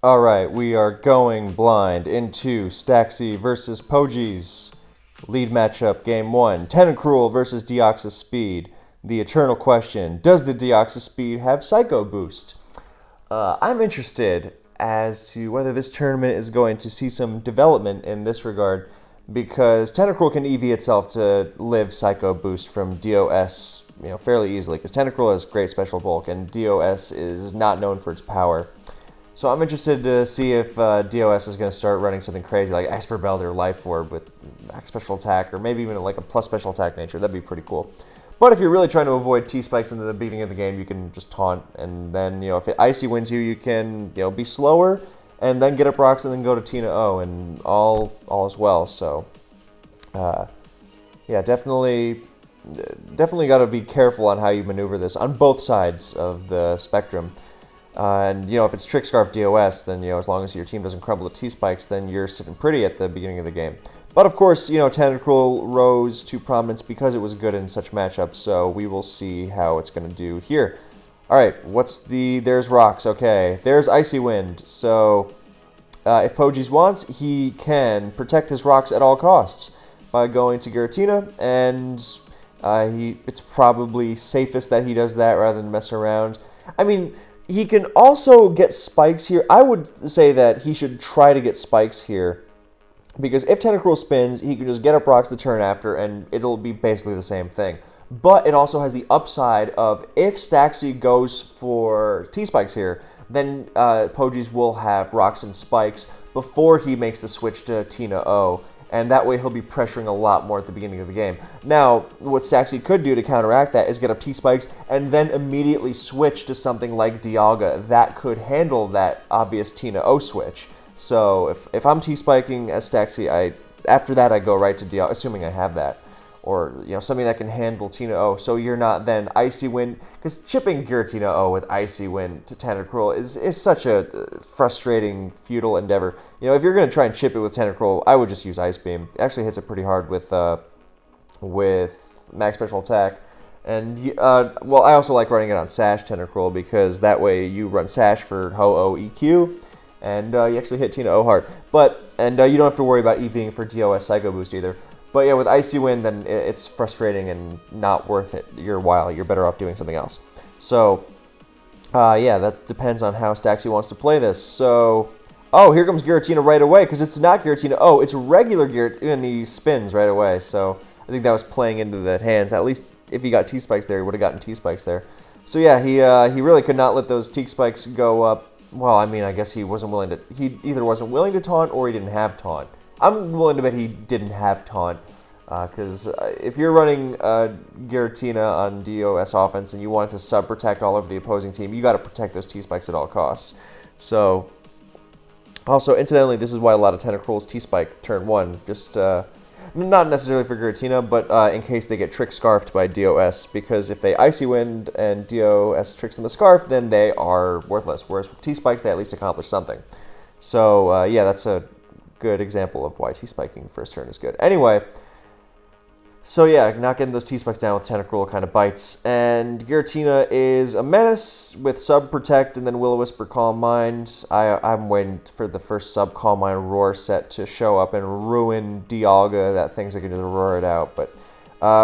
Alright, we are going blind into Staxi versus Pohjis. Lead matchup, game 1. Tentacruel versus Deoxys Speed. The eternal question, does the Deoxys Speed have Psycho Boost? I'm interested as to whether this tournament is going to see some development in this regard, because Tentacruel can EV itself to live Psycho Boost from DOS fairly easily, because Tentacruel has great special bulk, and DOS is not known for its power. So I'm interested to see if DOS is going to start running something crazy like Expert Belt or Life Orb with max special attack, or maybe even like a plus special attack nature. That'd be pretty cool. But if you're really trying to avoid T-Spikes in the beginning of the game, you can just taunt, and then if it Icy wins you, you can be slower, and then get up rocks, and then go to Tina O, and all is well. So, yeah, definitely got to be careful on how you maneuver this on both sides of the spectrum. And if it's Trick Scarf DOS, then as long as your team doesn't crumble to T-Spikes, then you're sitting pretty at the beginning of the game. But of course, Tentacruel rose to prominence because it was good in such matchups, so we will see how it's going to do here. Alright, there's Rocks, okay. There's Icy Wind, so if Pohjis wants, he can protect his Rocks at all costs by going to Giratina, and it's probably safest that he does that rather than mess around. I mean, he can also get Spikes here. I would say that he should try to get Spikes here, because if Tentacruel spins, he can just get up rocks the turn after, and it'll be basically the same thing. But it also has the upside of, if Staxi goes for T-Spikes here, then Pohjis will have rocks and Spikes before he makes the switch to Tina O, and that way he'll be pressuring a lot more at the beginning of the game. Now, what Staxi could do to counteract that is get up T-Spikes and then immediately switch to something like Dialga that could handle that obvious Tina O switch. So if I'm T-Spiking as Staxi, after that I go right to Dialga, assuming I have that. Or something that can handle Tina O, so you're not then Icy Wind, because chipping Giratina O with Icy Wind to Tentacruel is such a frustrating, futile endeavor. If you're going to try and chip it with Tentacruel, I would just use Ice Beam. It actually hits it pretty hard with max special attack. And, well, I also like running it on Sash Tentacruel, because that way you run Sash for Ho-Oh EQ, and you actually hit Tina O hard. And you don't have to worry about EVing for DOS Psycho Boost either. But yeah, with Icy Wind, then it's frustrating and not worth it your while. You're better off doing something else. So, yeah, that depends on how Staxi wants to play this. So, oh, here comes Giratina right away, because it's not Giratina. Oh, it's regular Giratina, and he spins right away. So, I think that was playing into the hands. At least if he got T-Spikes there, he would have gotten T-Spikes there. So, yeah, he really could not let those T-Spikes go up. Well, I mean, I guess he either wasn't willing to taunt or he didn't have taunt. I'm willing to bet he didn't have taunt, because if you're running Giratina on DOS offense and you want to sub-protect all over the opposing team, you got to protect those T-Spikes at all costs. So, also, incidentally, this is why a lot of Tentacruel's T-Spike turn 1, just not necessarily for Giratina, but in case they get Trick Scarfed by DOS, because if they Icy Wind and DOS tricks them with Scarf, then they are worthless, whereas with T-Spikes, they at least accomplish something. So, yeah, that's a good example of why T-Spiking first turn is good. Anyway, so yeah, not getting those T-Spikes down with Tentacruel kind of bites. And Giratina is a menace with Sub-Protect and then Will-O-Wisp Calm Mind. I'm waiting for the first Sub-Calm Mind Roar set to show up and ruin Dialga. That thing's going to roar it out. But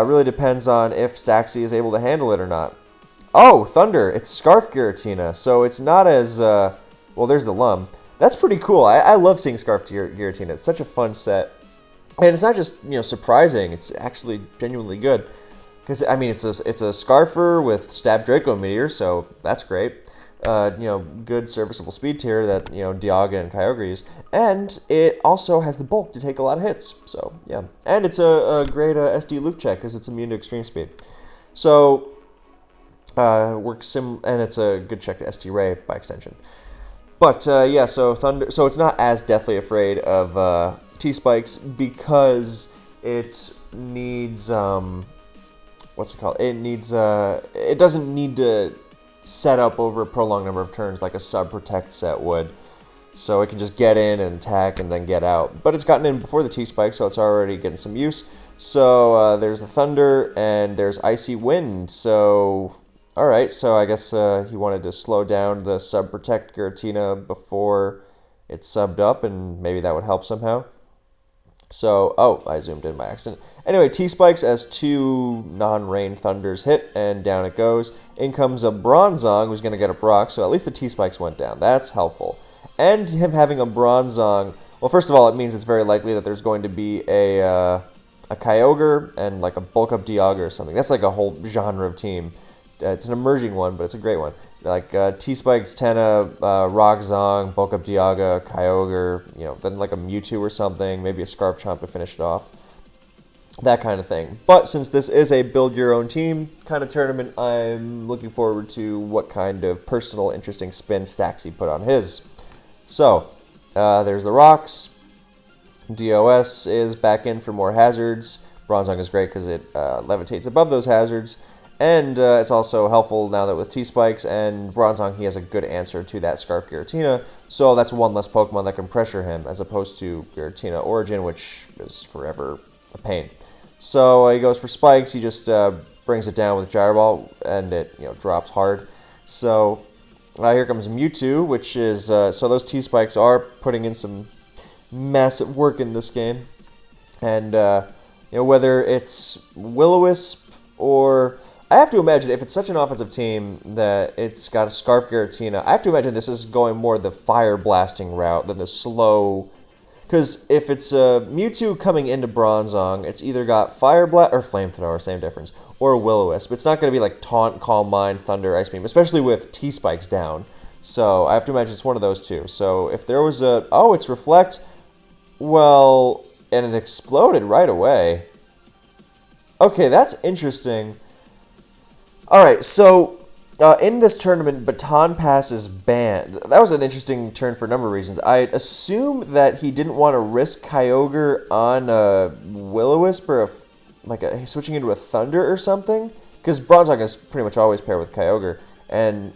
really depends on if Staxi is able to handle it or not. Oh, Thunder! It's Scarf Giratina, so it's not as... well, there's the Lum. That's pretty cool. I love seeing Scarf Giratina. It's such a fun set. And it's not just, surprising. It's actually genuinely good. Because, I mean, it's a Scarfer with Stab Draco Meteor, so that's great. Good serviceable speed tier that, Dialga and Kyogre use. And it also has the bulk to take a lot of hits. So, yeah. And it's a great SD Luke check because it's immune to extreme speed. So, and it's a good check to SD Ray by extension. But, yeah, so Thunder... So it's not as deathly afraid of T-Spikes because it needs... what's it called? It needs... it doesn't need to set up over a prolonged number of turns like a Sub-Protect set would. So it can just get in and attack and then get out. But it's gotten in before the T-Spike, so it's already getting some use. So there's the Thunder and there's Icy Wind. So... Alright, so I guess he wanted to slow down the sub-protect Giratina before it subbed up, and maybe that would help somehow. So, oh, I zoomed in by accident. Anyway, T-Spikes as 2 non-rain Thunders hit, and down it goes. In comes a Bronzong, who's going to get a Brock, so at least the T-Spikes went down. That's helpful. And him having a Bronzong, well, first of all, it means it's very likely that there's going to be a Kyogre and like a Bulk Up Dialga or something. That's like a whole genre of team. It's an emerging one, but it's a great one. Like T-Spikes, Tenna, Rockzong, Bulk Up Dialga, Kyogre, then like a Mewtwo or something, maybe a Scarf Chomp to finish it off. That kind of thing. But since this is a build your own team kind of tournament, I'm looking forward to what kind of personal interesting spin Staxi put on his. So, there's the rocks. DOS is back in for more hazards. Bronzong is great because it levitates above those hazards. And it's also helpful now that with T-Spikes and Bronzong, he has a good answer to that Scarf Giratina. So that's one less Pokemon that can pressure him, as opposed to Giratina Origin, which is forever a pain. So he goes for Spikes. He just brings it down with Gyro Ball, and it drops hard. So here comes Mewtwo, which is so those T-Spikes are putting in some massive work in this game, and whether it's Will-O-Wisp or I have to imagine if it's such an offensive team that it's got a Scarf Giratina, I have to imagine this is going more the fire blasting route than the slow. Because if it's Mewtwo coming into Bronzong, it's either got Fire Blast or Flamethrower, same difference, or Will-O-Wisp. It's not going to be like Taunt, Calm Mind, Thunder, Ice Beam, especially with T-Spikes down. So I have to imagine it's one of those two. So if there was it's Reflect, well, and it exploded right away. Okay, that's interesting. Alright, so in this tournament, Baton Pass is banned. That was an interesting turn for a number of reasons. I assume that he didn't want to risk Kyogre on Will-O-Wisp or switching into a Thunder or something, because Bronzong is pretty much always paired with Kyogre. And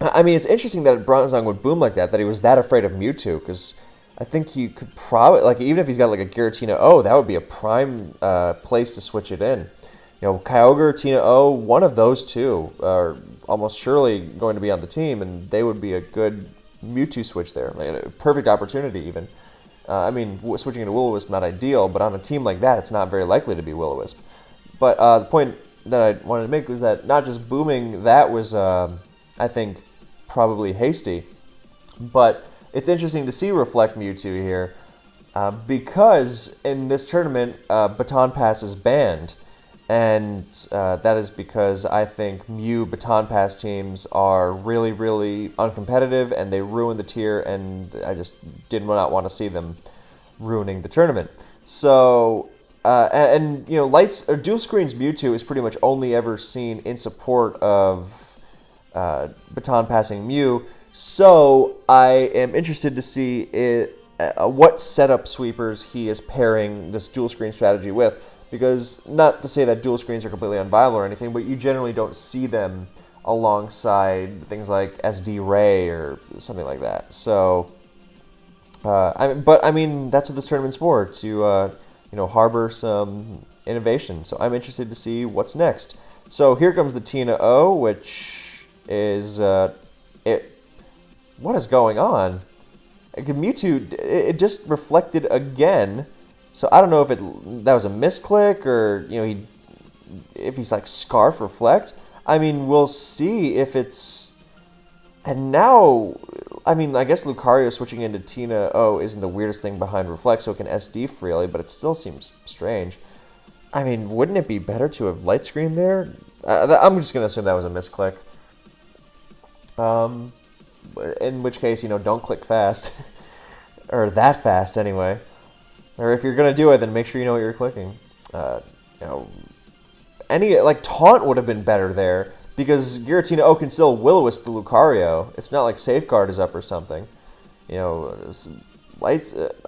I mean, it's interesting that Bronzong would boom like that he was that afraid of Mewtwo, because I think he could probably, even if he's got like a Giratina that would be a prime place to switch it in. Kyogre, Tina-O, one of those two are almost surely going to be on the team, and they would be a good Mewtwo switch there. Like a perfect opportunity, even. Switching into Will-O-Wisp, not ideal, but on a team like that, it's not very likely to be Will-O-Wisp. But the point that I wanted to make was that not just booming, that was, I think, probably hasty. But it's interesting to see Reflect Mewtwo here, because in this tournament, Baton Pass is banned. And that is because I think Mew Baton Pass teams are really, really uncompetitive, and they ruin the tier, and I just did not want to see them ruining the tournament. So, Lights or Dual Screens Mewtwo is pretty much only ever seen in support of Baton Passing Mew. So I am interested to see what setup sweepers he is pairing this dual screen strategy with. Because, not to say that dual screens are completely unviable or anything, but you generally don't see them alongside things like SD Ray or something like that. So, that's what this tournament's for, to harbor some innovation. So I'm interested to see what's next. So here comes the Tina-O, which is what is going on? Mewtwo, it just reflected again. So I don't know if that was a misclick or if he's like Scarf Reflect. We'll see if it's. And now, I guess Lucario switching into Tina-O isn't the weirdest thing behind Reflect, so it can SD freely, but it still seems strange. Wouldn't it be better to have light screen there? I'm just gonna assume that was a misclick. In which case, don't click fast, or that fast anyway. Or if you're going to do it, then make sure you know what you're clicking. Taunt would have been better there, because Giratina can still Will-O-Wisp the Lucario. It's not like Safeguard is up or something. Lights,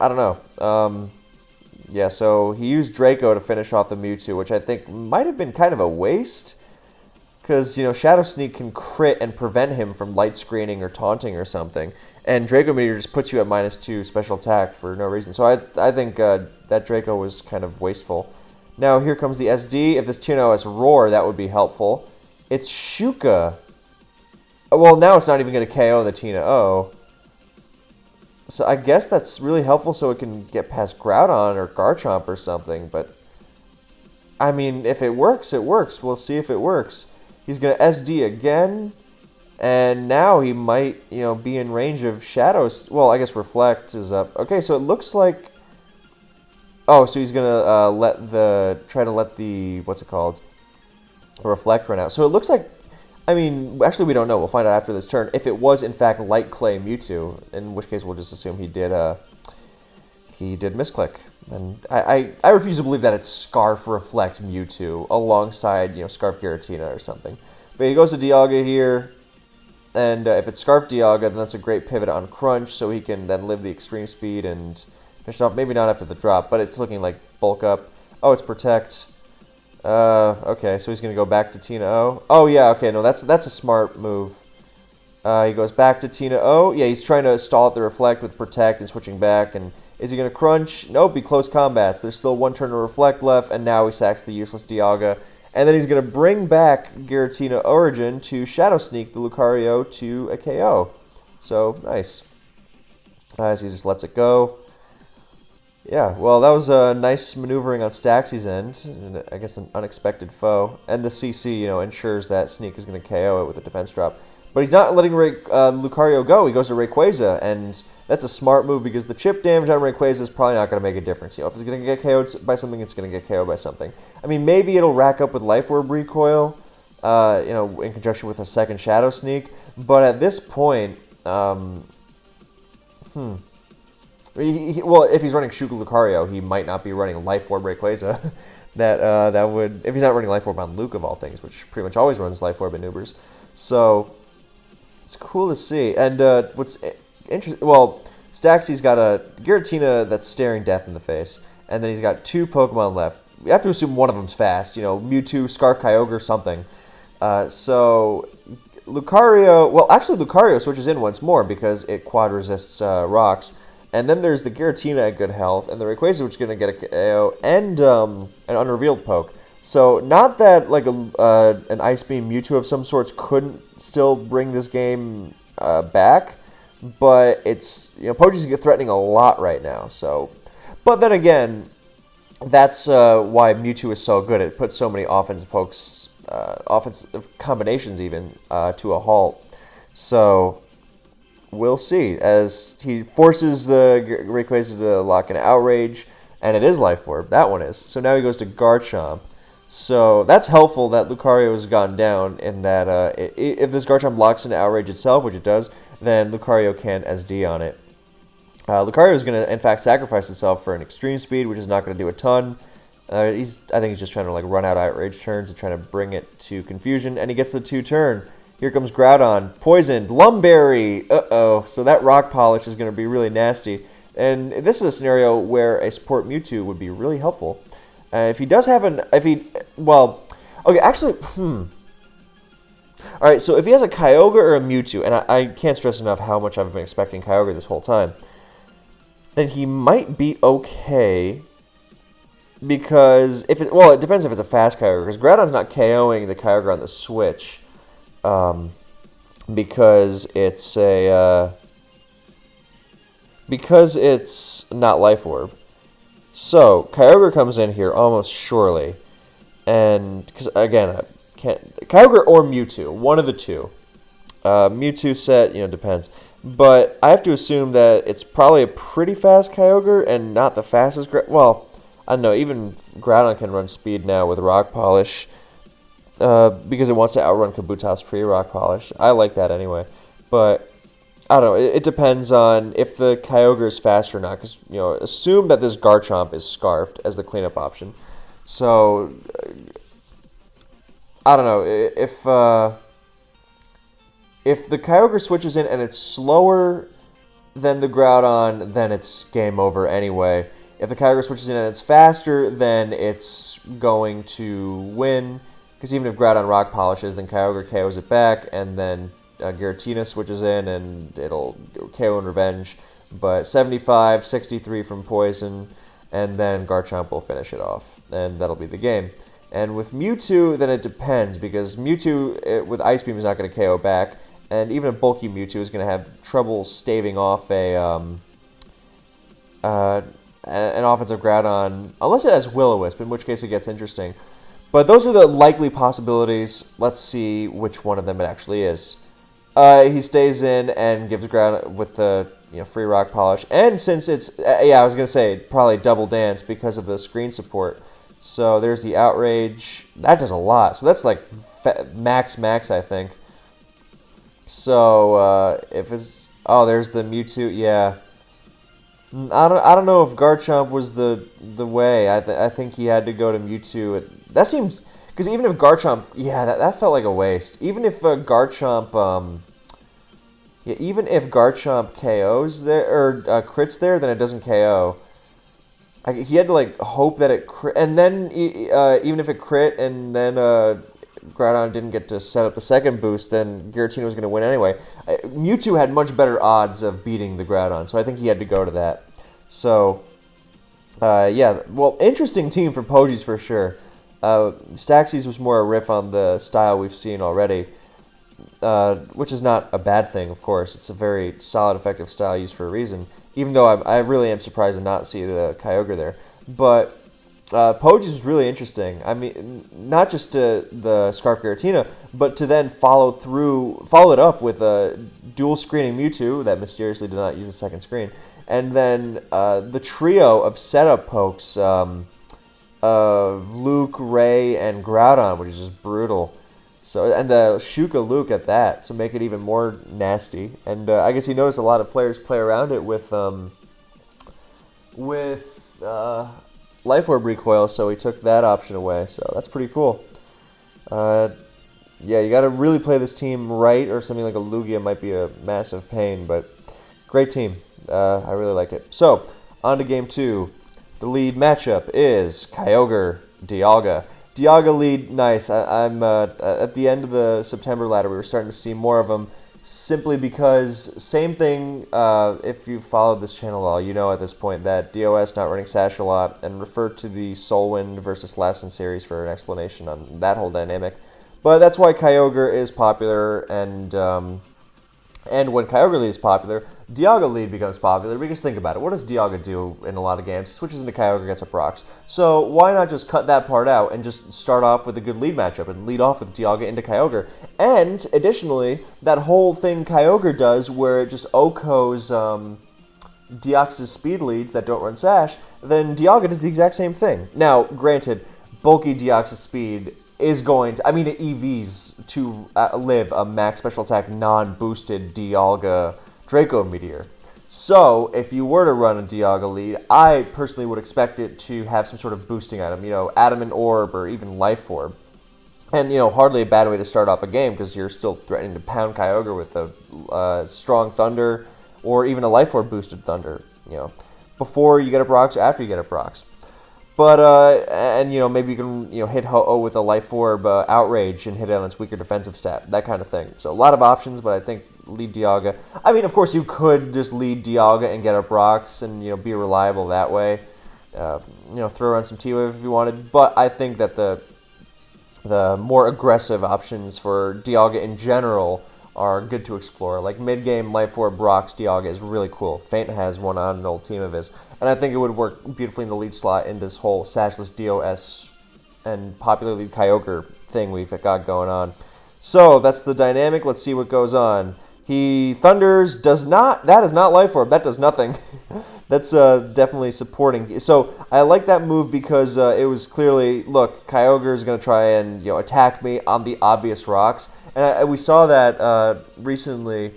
I don't know. So he used Draco to finish off the Mewtwo, which I think might have been kind of a waste. Because, Shadow Sneak can crit and prevent him from light screening or taunting or something. And Draco Meteor just puts you at -2 special attack for no reason. So I think that Draco was kind of wasteful. Now here comes the SD. If this Tina-O has Roar, that would be helpful. It's Shuka. Well, now it's not even going to KO the Tina O. So I guess that's really helpful so it can get past Groudon or Garchomp or something. But, I mean, if it works, it works. We'll see if it works. He's going to SD again. And now he might, you know, be in range of Shadows. Well, I guess Reflect is up. Okay, so it looks like... Oh, so he's going to try to let the... What's it called? Reflect run out. So it looks like... I mean, actually we don't know. We'll find out after this turn. If it was, in fact, Light Clay Mewtwo, in which case we'll just assume he did misclick. And I refuse to believe that it's Scarf Reflect Mewtwo alongside, you know, Scarf Giratina or something. But he goes to Dialga here. And if it's Scarf Dialga, then that's a great pivot on Crunch, so he can then live the Extreme Speed and finish off. Maybe not after the drop, but it's looking like Bulk Up. Oh, it's Protect. Okay, so he's going to go back to Tina O. Oh, yeah, okay, no, that's a smart move. He goes back to Tina O. Yeah, he's trying to stall at the Reflect with Protect and switching back. And is he going to Crunch? Nope, be close combats. There's still one turn to Reflect left, and now he sacks the useless Dialga. And then he's going to bring back Giratina Origin to Shadow Sneak the Lucario to a KO. So, nice. As he just lets it go. Yeah, well, that was a nice maneuvering on Staxi's end. And I guess an unexpected foe. And the CC, you know, ensures that Sneak is going to KO it with a defense drop. But he's not letting Lucario go. He goes to Rayquaza, and that's a smart move because the chip damage on Rayquaza is probably not going to make a difference. You know, if it's going to get KO'd by something, it's going to get KO'd by something. I mean, maybe it'll rack up with Life Orb Recoil, you know, in conjunction with a second Shadow Sneak. But at this point, well, if he's running Shuka Lucario, he might not be running Life Orb Rayquaza. that would, if he's not running Life Orb on Luke of all things, which pretty much always runs Life Orb in Ubers. So it's cool to see. And what's interesting, well, Staxi's got a Giratina that's staring death in the face, and then he's got two Pokemon left. We have to assume one of them's fast, you know, Mewtwo, Scarf Kyogre, or something. So Lucario, well, actually Lucario switches in once more because it quad resists rocks. And then there's the Giratina at good health, and the Rayquaza, which is going to get a KO, and an unrevealed poke. So, not that like an Ice Beam Mewtwo of some sorts couldn't still bring this game back, but it's, you know, Pohjis is threatening a lot right now. So, but then again, that's why Mewtwo is so good. It puts so many offensive pokes, offensive combinations even to a halt. So, we'll see as he forces the Rayquaza to lock in Outrage, and it is Life Orb. That one is. So now he goes to Garchomp. So that's helpful that Lucario has gone down, and that if this Garchomp locks into Outrage itself, which it does, then Lucario can SD on it. Lucario is going to, in fact, sacrifice itself for an Extreme Speed, which is not going to do a ton. I think he's just trying to like run out Outrage turns and trying to bring it to confusion, and he gets the 2-turn. Here comes Groudon, poisoned, Lumberry. Uh-oh, so that Rock Polish is going to be really nasty. And this is a scenario where a support Mewtwo would be really helpful. If he does have okay, actually, Alright, so if he has a Kyogre or a Mewtwo, and I can't stress enough how much I've been expecting Kyogre this whole time, then he might be okay, because it depends if it's a fast Kyogre, because Groudon's not KOing the Kyogre on the Switch, because it's not Life Orb. So, Kyogre comes in here almost surely, and, because, again, Kyogre or Mewtwo, one of the two. Mewtwo set, you know, depends. But I have to assume that it's probably a pretty fast Kyogre, and not the fastest, well, I don't know, even Groudon can run speed now with Rock Polish, because it wants to outrun Kabutops pre-Rock Polish. I like that anyway, but I don't know, it depends on if the Kyogre is fast or not, because, you know, assume that this Garchomp is Scarfed as the cleanup option. So, I don't know, if the Kyogre switches in and it's slower than the Groudon, then it's game over anyway. If the Kyogre switches in and it's faster, then it's going to win, because even if Groudon Rock Polishes, then Kyogre KOs it back, and then Giratina switches in, and it'll KO in revenge. But 75, 63 from Poison, and then Garchomp will finish it off, and that'll be the game. And with Mewtwo, then it depends, because Mewtwo with Ice Beam is not going to KO back, and even a bulky Mewtwo is going to have trouble staving off an offensive Groudon, unless it has Will-O-Wisp, in which case it gets interesting. But those are the likely possibilities. Let's see which one of them it actually is. He stays in and gives Groudon with the free Rock Polish, and since it's I was going to say probably Double Dance because of the screen support. So there's the Outrage. That does a lot. So that's like max, I think. So if it's there's the Mewtwo. Yeah, I don't know if Garchomp was the way. I think he had to go to Mewtwo. That seems, because even if Garchomp, that felt like a waste. Even if Garchomp, even if Garchomp KOs there or crits there, then it doesn't KO. He had to like hope that it crit, and then even if it crit and then Groudon didn't get to set up the second boost, then Giratina was going to win anyway. Mewtwo had much better odds of beating the Groudon, so I think he had to go to that. So, interesting team for Pohjis for sure. Staxi's was more a riff on the style we've seen already, which is not a bad thing, of course. It's a very solid, effective style used for a reason, even though I really am surprised to not see the Kyogre there. But Pohjis was really interesting. I mean, not just to the Scarf Giratina, but to then follow it up with a dual screening Mewtwo that mysteriously did not use a second screen, and then the trio of setup pokes of Luke, Ray, and Groudon, which is just brutal. So, and the Shuka Luke at that, so make it even more nasty. And I guess you notice a lot of players play around it with Life Orb recoil, so he took that option away. So that's pretty cool. You got to really play this team right, or something like a Lugia might be a massive pain, but great team. I really like it. So, on to Game 2. The lead matchup is Kyogre, Dialga. Dialga lead, nice. I'm at the end of the September ladder, we were starting to see more of them, simply because, same thing, if you followed this channel at all, you know at this point that DOS not running Sash a lot, and refer to the Solwind versus Lesson series for an explanation on that whole dynamic. But that's why Kyogre is popular, and when Kyogre lead is popular, Dialga lead becomes popular, because think about it, what does Dialga do in a lot of games? He switches into Kyogre, gets up rocks. So why not just cut that part out and just start off with a good lead matchup and lead off with Dialga into Kyogre? And additionally, that whole thing Kyogre does where it just OHKOs Deoxys speed leads that don't run Sash, then Dialga does the exact same thing. Now, granted, bulky Deoxys speed is going to, it EVs to live a max special attack non-boosted Dialga Draco Meteor. So, if you were to run a Dialga lead, I personally would expect it to have some sort of boosting item, Adamant Orb or even Life Orb. And, hardly a bad way to start off a game, because you're still threatening to pound Kyogre with a strong Thunder, or even a Life Orb boosted Thunder, before you get up rocks, after you get up rocks. But, maybe you can, hit Ho-Oh with a Life Orb Outrage and hit it on its weaker defensive stat, that kind of thing. So, a lot of options, but I think lead Dialga. Of course, you could just lead Dialga and get up rocks and, be reliable that way. Throw around some T-Wave if you wanted. But I think that the more aggressive options for Dialga in general are good to explore. Like mid-game Life Orb rocks Dialga is really cool. Faint has one on an old team of his. And I think it would work beautifully in the lead slot in this whole Sashless DOS and popular lead Kyogre thing we've got going on. So, that's the dynamic. Let's see what goes on. He thunders, that is not Life Orb, that does nothing. That's definitely supporting. So, I like that move because it was clearly, look, Kyogre is going to try and attack me on the obvious rocks. And we saw that recently.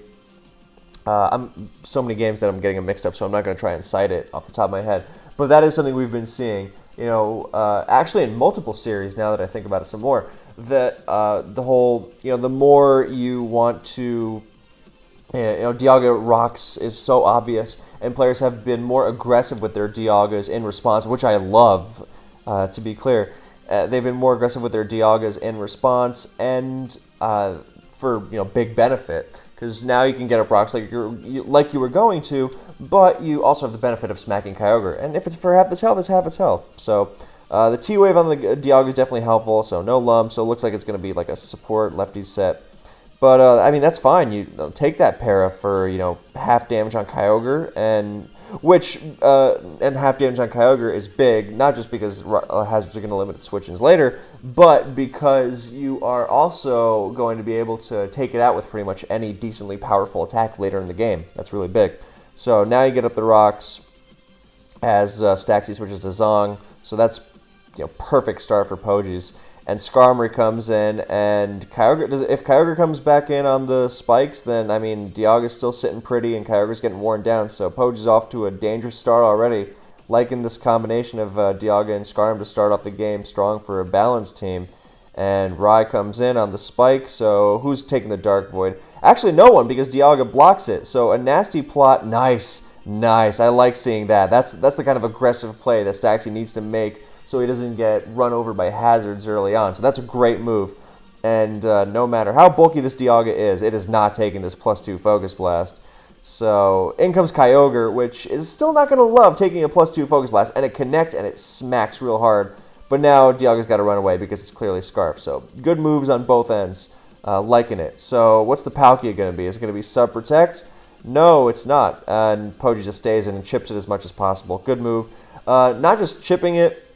So many games that I'm getting them mixed up, so I'm not going to try and cite it off the top of my head. But that is something we've been seeing, actually in multiple series now that I think about it some more, that the whole, the more you want to, Dialga rocks is so obvious, and players have been more aggressive with their Dialgas in response, which I love, to be clear. They've been more aggressive with their Dialgas in response, and for, big benefit. Because now you can get up rocks like you were going to, but you also have the benefit of smacking Kyogre. And if it's for half its health, it's half its health. So The T-Wave on the Dialga is definitely helpful, so no lump, so it looks like it's going to be like a support lefty set. But, I mean, that's fine. You take that para for, half damage on Kyogre, and half damage on Kyogre is big, not just because hazards are going to limit switch-ins later, but because you are also going to be able to take it out with pretty much any decently powerful attack later in the game. That's really big. So now you get up the rocks as Staxi switches to Zong, so that's perfect start for Pohjis. And Skarmory comes in, and if Kyogre comes back in on the spikes, then, I mean, Dialga's still sitting pretty, and Kyogre's getting worn down, so Pohjis off to a dangerous start already, liking this combination of Dialga and Skarm to start off the game strong for a balanced team. And Rai comes in on the spike, so who's taking the Dark Void? Actually, no one, because Dialga blocks it, so a nasty plot, nice, I like seeing that. That's the kind of aggressive play that Staxi needs to make, so he doesn't get run over by hazards early on. So that's a great move. And no matter how bulky this Dialga is, it is not taking this +2 Focus Blast. So in comes Kyogre, which is still not going to love taking a +2 Focus Blast, and it connects and it smacks real hard. But now Dialga's got to run away because it's clearly Scarf. So good moves on both ends, liking it. So what's the Palkia going to be? Is it going to be Sub Protect? No, it's not. And Pohjis just stays in and chips it as much as possible. Good move. Not just chipping it.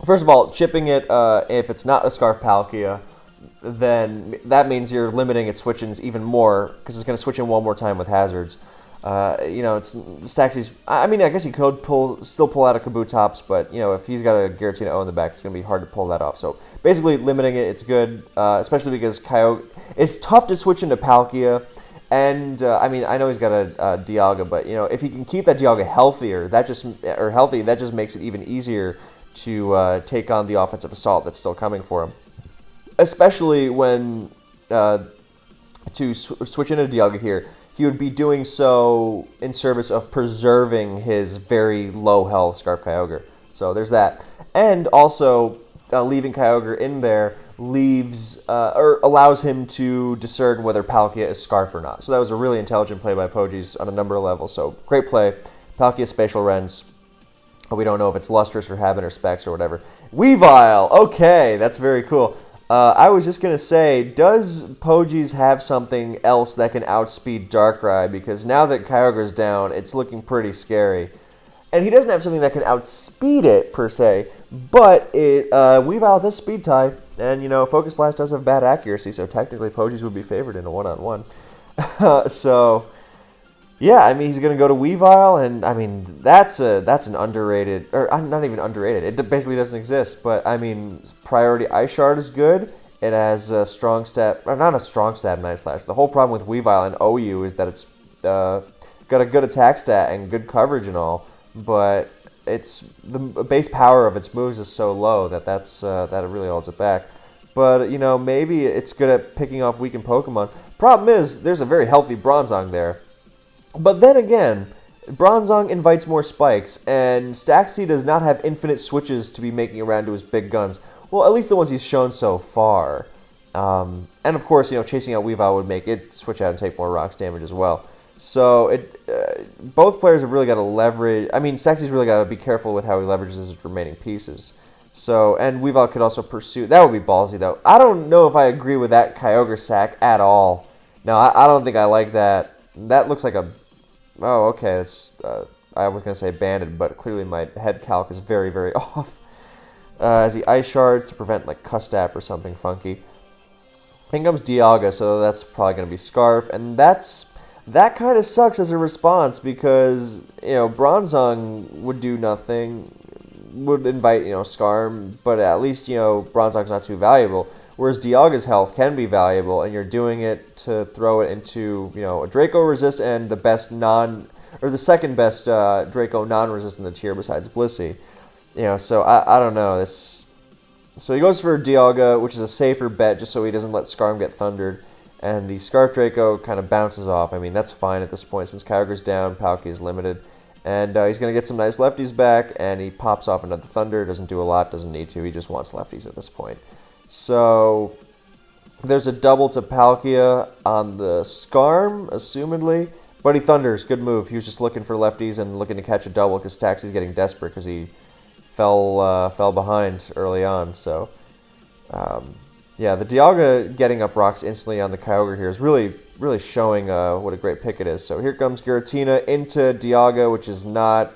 First of all, chipping it, if it's not a Scarf Palkia, then that means you're limiting its switch-ins even more, because it's going to switch in one more time with hazards. It's Staxi's. I mean, I guess he could still pull out a Kabutops, but if he's got a Giratina O in the back, it's going to be hard to pull that off. So basically, limiting it, it's good, especially because Kyogre. It's tough to switch into Palkia, and I mean, I know he's got a Dialga, but if he can keep that Dialga healthy, that just makes it even easier to take on the offensive assault that's still coming for him. Especially when to switch into Dialga here, he would be doing so in service of preserving his very low health Scarf Kyogre. So there's that. And also, leaving Kyogre in there allows him to discern whether Palkia is Scarf or not. So that was a really intelligent play by Pohjis on a number of levels. So great play. Palkia Spatial Rends. We don't know if it's Lustrous or Habit or Specs or whatever. Weavile! Okay, that's very cool. I was just going to say, does Pohjis have something else that can outspeed Darkrai? Because now that Kyogre's down, it's looking pretty scary. And he doesn't have something that can outspeed it, per se, but Weavile does speed tie. And, Focus Blast does have bad accuracy, so technically Pohjis would be favored in a one-on-one. So, yeah, I mean, he's going to go to Weavile, and, I mean, that's an underrated, or not even underrated, it basically doesn't exist, but, I mean, Priority Ice Shard is good. It has a strong stat, or not a strong stat in Ice Slash. The whole problem with Weavile and OU is that it's got a good attack stat and good coverage and all, but the base power of its moves is so low that that it really holds it back. But, maybe it's good at picking off weakened Pokemon. Problem is, there's a very healthy Bronzong there. But then again, Bronzong invites more spikes, and Staxi does not have infinite switches to be making around to his big guns. Well, at least the ones he's shown so far. And of course, chasing out Weavile would make it switch out and take more rocks damage as well. So both players have really got to leverage. I mean, Staxi's really got to be careful with how he leverages his remaining pieces. So, and Weavile could also pursue. That would be ballsy, though. I don't know if I agree with that Kyogre sack at all. No, I don't think I like that. That looks like a... Oh, okay. It's, I was going to say banded, but clearly my head calc is very, very off. As he Ice Shards to prevent, like, Custap or something funky. In comes Dialga, so that's probably going to be Scarf. And that kind of sucks as a response because, Bronzong would do nothing, would invite, Skarm, but at least, Bronzong's not too valuable. Whereas Dialga's health can be valuable, and you're doing it to throw it into, a Draco resist and the second best Draco non-resist in the tier besides Blissey. So I don't know. So he goes for Dialga, which is a safer bet just so he doesn't let Skarm get thundered. And the Scarf Draco kind of bounces off. I mean, that's fine at this point since Kyogre's down, Palkia is limited. And he's going to get some nice lefties back, and he pops off another Thunder. Doesn't do a lot, doesn't need to. He just wants lefties at this point. So there's a double to Palkia on the Skarm, assumedly. But he Thunders. Good move. He was just looking for lefties and looking to catch a double because Staxi's getting desperate because he fell behind early on. So yeah, the Dialga getting up rocks instantly on the Kyogre here is really showing what a great pick it is. So here comes Giratina into Dialga, which is not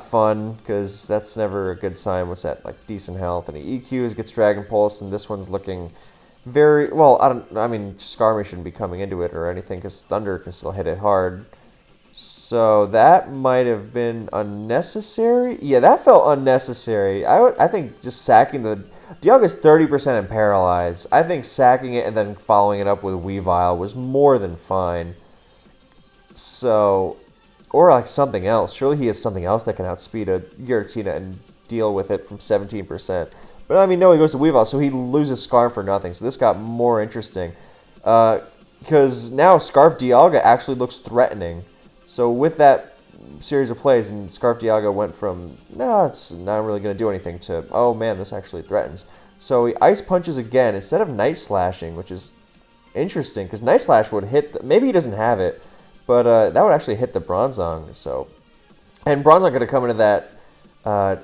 fun, because that's never a good sign. What's that, like decent health, and he EQs, gets Dragon Pulse, and this one's looking very well. I mean, Skarmory shouldn't be coming into it or anything, because Thunder can still hit it hard. So that might have been unnecessary. Yeah, that felt unnecessary. I think just sacking the Dialga's 30% in Paralyze. I think sacking it and then following it up with Weavile was more than fine. So, or like something else. Surely he has something else that can outspeed a Giratina and deal with it from 17%. But I mean, no, he goes to Weavile, so he loses Scarf for nothing. So this got more interesting. Because now Scarf Dialga actually looks threatening. So with that series of plays, and Scarf Dialga went from, no, it's not really going to do anything, to, oh man, this actually threatens. So he Ice Punches again instead of Night Slashing, which is interesting, because Night Slash would hit, maybe he doesn't have it, but that would actually hit the Bronzong. So, and Bronzong could have come into that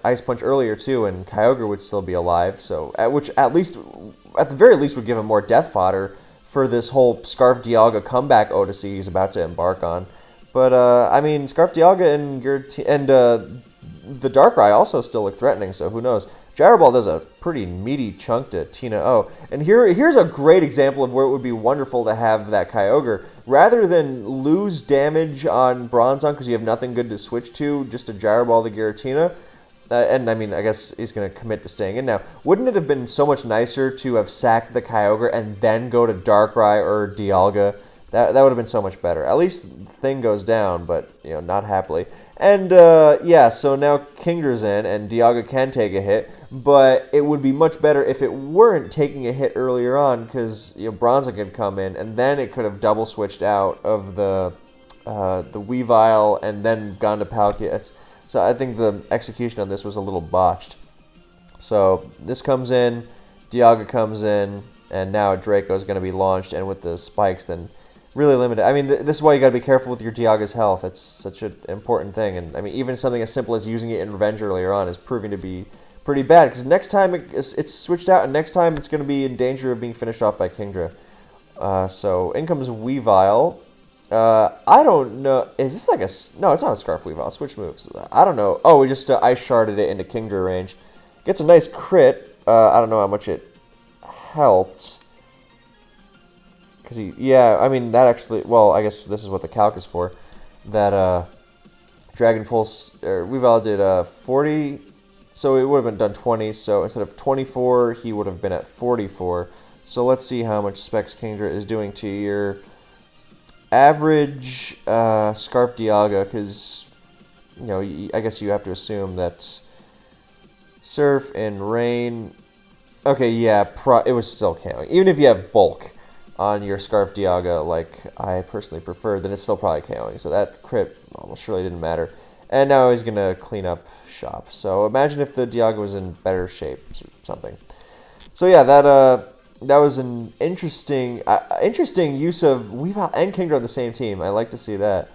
Ice Punch earlier too, and Kyogre would still be alive, so, which at the very least would give him more death fodder for this whole Scarf Dialga comeback odyssey he's about to embark on. But, I mean, Scarf Dialga and the Darkrai also still look threatening, so who knows. Gyro Ball does a pretty meaty chunk to Tina O. And here's a great example of where it would be wonderful to have that Kyogre. Rather than lose damage on Bronzong because you have nothing good to switch to, just a Gyro Ball the Giratina, and I mean, I guess he's going to commit to staying in now. Wouldn't it have been so much nicer to have sacked the Kyogre and then go to Darkrai or Dialga? That would have been so much better. At least the thing goes down, but, you know, not happily. And, yeah, so now Kingdra's in, and Dialga can take a hit, but it would be much better if it weren't taking a hit earlier on, because, you know, Bronzong could come in, and then it could have double switched out of the Weavile and then gone to Palkia. So I think the execution on this was a little botched. So this comes in, Dialga comes in, and now Draco is going to be launched, and with the spikes, then really limited. I mean, this is why you got to be careful with your Dialga's health. It's such an important thing, and I mean, even something as simple as using it in Revenge earlier on is proving to be pretty bad, because next time it's switched out, and next time it's going to be in danger of being finished off by Kingdra. So in comes Weavile. I don't know. Is this like a... No, it's not a Scarf Weavile. Switch moves. I don't know. Oh, we just Ice Sharded it into Kingdra range. Gets a nice crit. I don't know how much it helped. Because yeah, I mean, that actually... Well, I guess this is what the calc is for. That Dragon Pulse... Weavile did 40... So it would have been done 20. So instead of 24, he would have been at 44. So let's see how much Specs Kingdra is doing to your... average Scarf Dialga, because, you know, I guess you have to assume that Surf and Rain... Okay, yeah, it was still counting. Even if you have bulk on your Scarf Dialga, like I personally prefer, then it's still probably counting. So that crit almost surely didn't matter. And now he's going to clean up shop. So imagine if the Dialga was in better shape or something. So yeah, that was an interesting use of Weavile and Kingdra on the same team. I like to see that.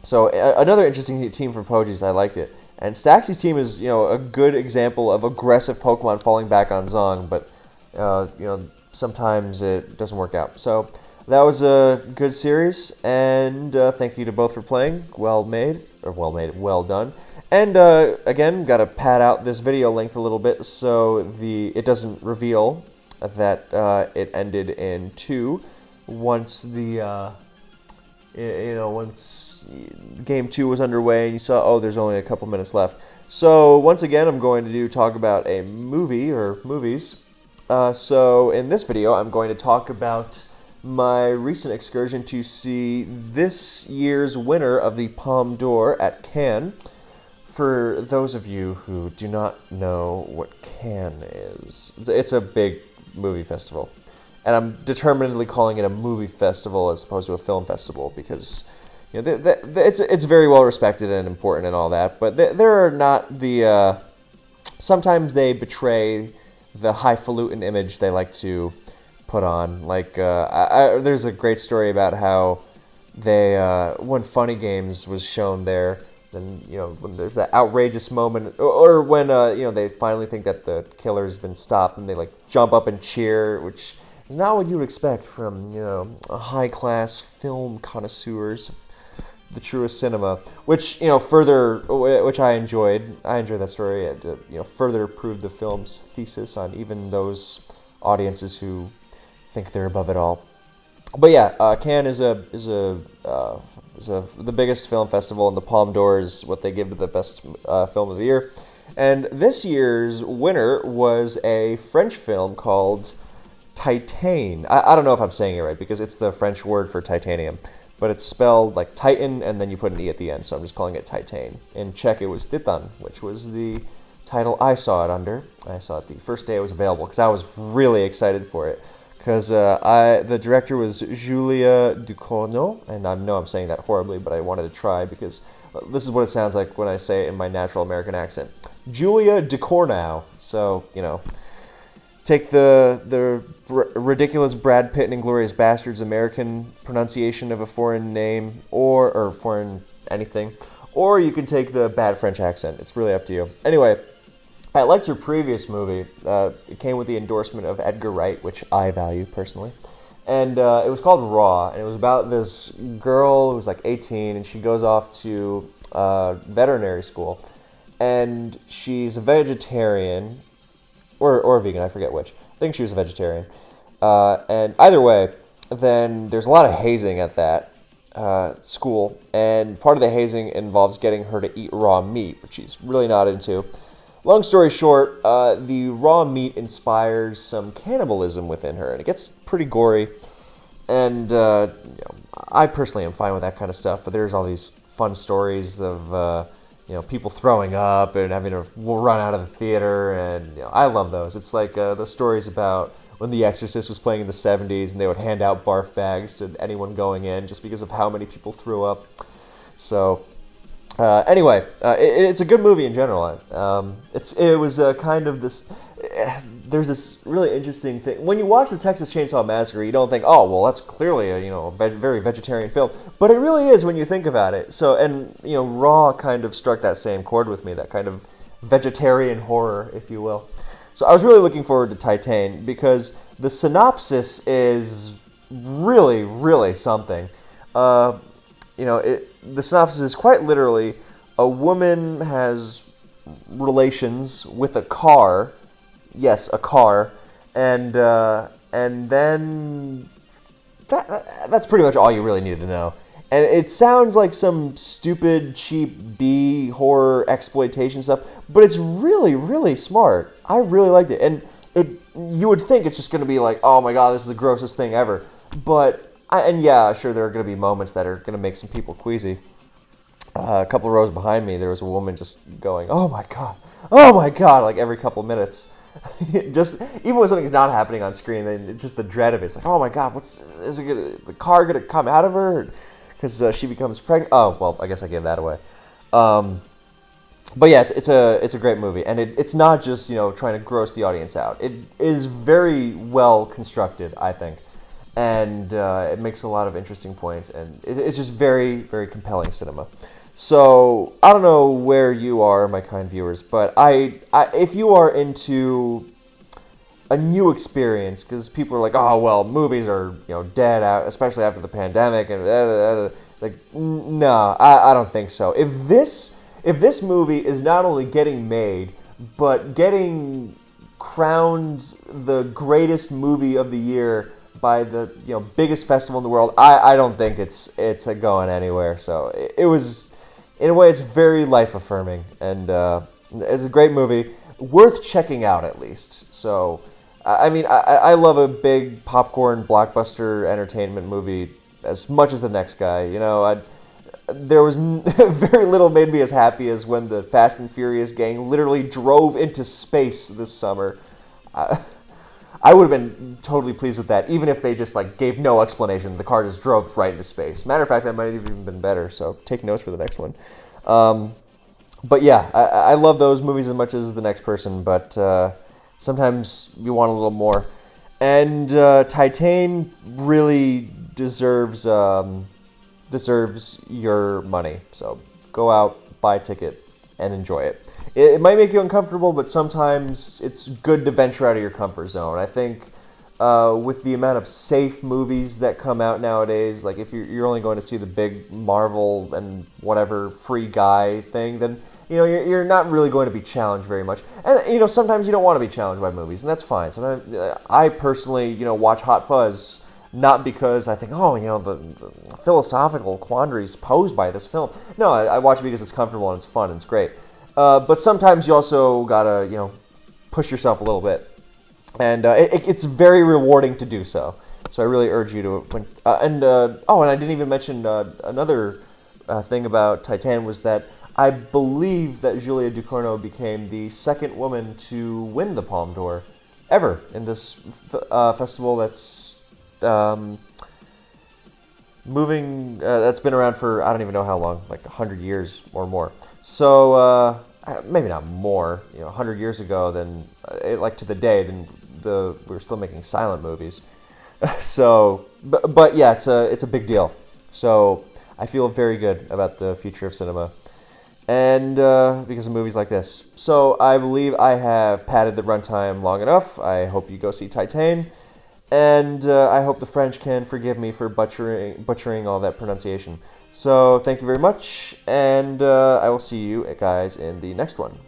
So another interesting team from Pohjis. I liked it. And Staxi's team is, you know, a good example of aggressive Pokemon falling back on Zong, but you know, sometimes it doesn't work out. So that was a good series, and thank you to both for playing. Well done. And again, got to pad out this video length a little bit so it doesn't reveal that it ended in 2 once once game 2 was underway and you saw, oh, there's only a couple minutes left. So once again, I'm going to talk about a movie or movies. So in this video, I'm going to talk about my recent excursion to see this year's winner of the Palme d'Or at Cannes. For those of you who do not know what Cannes is, it's a big movie festival, and I'm determinedly calling it a movie festival as opposed to a film festival because, you know, it's very well respected and important and all that, but there are not the sometimes they betray the highfalutin image they like to put on. Like there's a great story about how they when Funny Games was shown there, then, when there's that outrageous moment, or when, they finally think that the killer's been stopped, and they, jump up and cheer, which is not what you would expect from, high-class film connoisseurs of the truest cinema, which, which I enjoyed. I enjoyed that story. It, further proved the film's thesis on even those audiences who think they're above it all. But yeah, Cannes is the biggest film festival, and the Palme d'Or is what they give to the best film of the year. And this year's winner was a French film called Titane. I don't know if I'm saying it right, because it's the French word for titanium, but it's spelled like Titan, and then you put an E at the end, so I'm just calling it Titane. In Czech, it was Titan, which was the title I saw it under. I saw it the first day it was available, because I was really excited for it. Because the director was Julia Ducournau, and I know I'm saying that horribly, but I wanted to try, because this is what it sounds like when I say it in my natural American accent. Julia Ducournau. So, take the ridiculous Brad Pitt and Inglourious Basterds American pronunciation of a foreign name, or foreign anything, or you can take the bad French accent. It's really up to you. Anyway, I liked your previous movie. It came with the endorsement of Edgar Wright, which I value personally. And it was called Raw, and it was about this girl who was 18, and she goes off to veterinary school. And she's a vegetarian, or vegan, I forget which. I think she was a vegetarian. And either way, then there's a lot of hazing at that school. And part of the hazing involves getting her to eat raw meat, which she's really not into. Long story short, the raw meat inspires some cannibalism within her, and it gets pretty gory. And I personally am fine with that kind of stuff, but there's all these fun stories of people throwing up and having to run out of the theater, and I love those. It's like the stories about when The Exorcist was playing in the 70s, and they would hand out barf bags to anyone going in just because of how many people threw up. So. Anyway, it's a good movie in general. It was kind of this. There's this really interesting thing when you watch the Texas Chainsaw Massacre. You don't think, oh well, that's clearly a very vegetarian film, but it really is when you think about it. So Raw kind of struck that same chord with me, that kind of vegetarian horror, if you will. So I was really looking forward to Titane, because the synopsis is really, really something. The synopsis is quite literally, a woman has relations with a car. Yes, a car. And then that's pretty much all you really need to know. And it sounds like some stupid, cheap B horror exploitation stuff, but it's really, really smart. I really liked it. And you would think it's just going to be like, oh my god, this is the grossest thing ever. But sure, there are going to be moments that are going to make some people queasy. A couple of rows behind me, there was a woman just going, oh my god, like every couple of minutes. Just even when something's not happening on screen, then it's just the dread of it. It's like, oh my god, the car going to come out of her? Because she becomes pregnant. Oh, well, I guess I gave that away. But yeah, it's a great movie, and it's not just trying to gross the audience out. It is very well constructed, I think. And it makes a lot of interesting points, and it's just very, very compelling cinema. So I don't know where you are, my kind viewers, but if you are into a new experience, because people are like, oh well, movies are dead out, especially after the pandemic, and no, I don't think so. If this movie is not only getting made, but getting crowned the greatest movie of the year by the biggest festival in the world, I don't think it's going anywhere. So it was, in a way, it's very life affirming, and it's a great movie, worth checking out at least. So I love a big popcorn blockbuster entertainment movie as much as the next guy. There was very little made me as happy as when the Fast and Furious gang literally drove into space this summer. I would have been totally pleased with that, even if they just gave no explanation. The car just drove right into space. Matter of fact, that might have even been better. So take notes for the next one. But yeah, I love those movies as much as the next person. But sometimes you want a little more. And Titane really deserves your money. So go out, buy a ticket and enjoy it. It might make you uncomfortable, but sometimes it's good to venture out of your comfort zone. I think with the amount of safe movies that come out nowadays, like if you're only going to see the big Marvel and whatever Free Guy thing, then you're not really going to be challenged very much. And sometimes you don't want to be challenged by movies, and that's fine. Sometimes I personally watch Hot Fuzz not because I think the philosophical quandaries posed by this film. No, I watch it because it's comfortable and it's fun and it's great. But sometimes you also gotta push yourself a little bit, and it's very rewarding to do so. So I really urge you to. And I didn't even mention another thing about Titan was that I believe that Julia Ducournau became the second woman to win the Palme d'Or ever in this festival that's that's been around for, I don't even know how long, like 100 years or more. So, maybe not more, 100 years ago, then, like to the day, then we were still making silent movies. So, but yeah, it's a big deal. So, I feel very good about the future of cinema. And because of movies like this. So, I believe I have padded the runtime long enough. I hope you go see Titan. And I hope the French can forgive me for butchering all that pronunciation. So thank you very much, and I will see you guys in the next one.